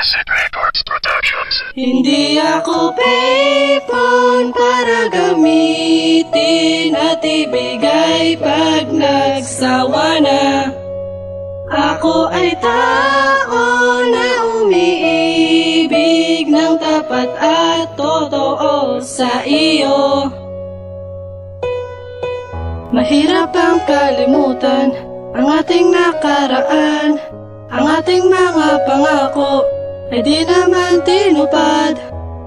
Acid Records Productions. Hindi ako payphone para gamitin at ibigay pag nagsawa na. Ako ay tao na umiibig ng tapat at totoo sa iyo. Mahirap ang kalimutan ang ating nakaraan. Ang ating mga pangako ay di naman tinupad.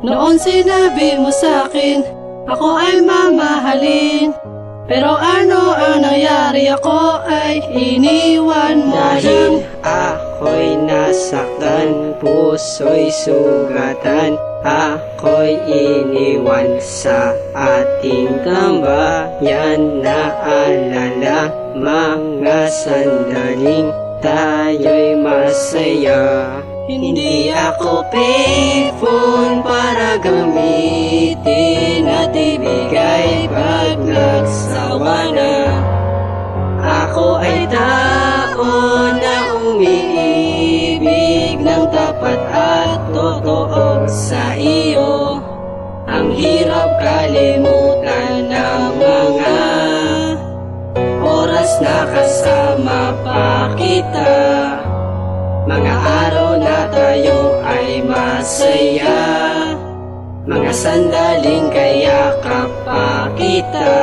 Noon sinabi mo sa'kin, ako ay mamahalin. Pero ano ang nangyari, ako ay iniwan mo Dahil ako'y nasaktan, puso'y sugatan, ako'y iniwan sa ating tambayan. Naalala mga sandaling tayo'y masaya. Hindi ako payphone para gamitin at ibigay pag nagsawa na. Ako ay tao na umiibig ng tapat at totoo sa iyo. Ang hirap kalimutan ng mga oras na kasama pa kita. Mga araw na tayo ay masaya, mga sandaling kayakap pa kita.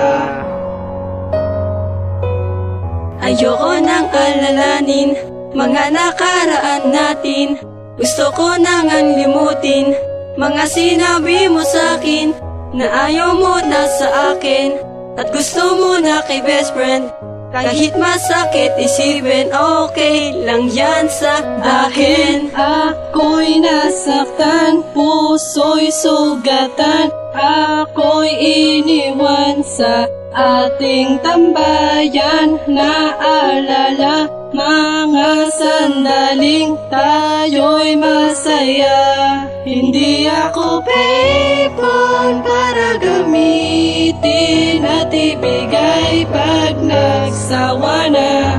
Ayoko nang alalanin mga nakaraan natin. Gusto ko nang limutin mga sinabi mo sa'kin na ayaw mo na sa akin at gusto mo na kay best friend. Kahit masakit isipin, okay lang yan sa akin. Ako'y nasaktan, puso'y sugatan, ako'y iniwan sa ating tambayan. Naalala mga sandaling tayo'y masaya. Hindi ako payphone para gamitin at ibigay pag nagsawa na.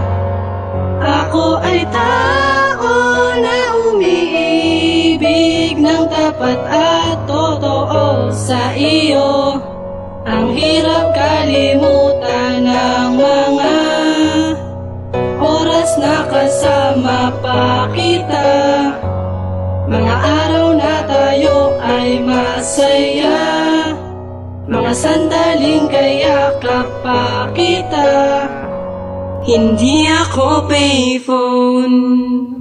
Ako ay tao na umiibig ng tapat at totoo sa iyo. Ang hirap kalimutan ng mga oras na kasama pa kita. Mga araw na tayo ay masaya, mga sandaling kayakap pa kita. Hindi ako payphone.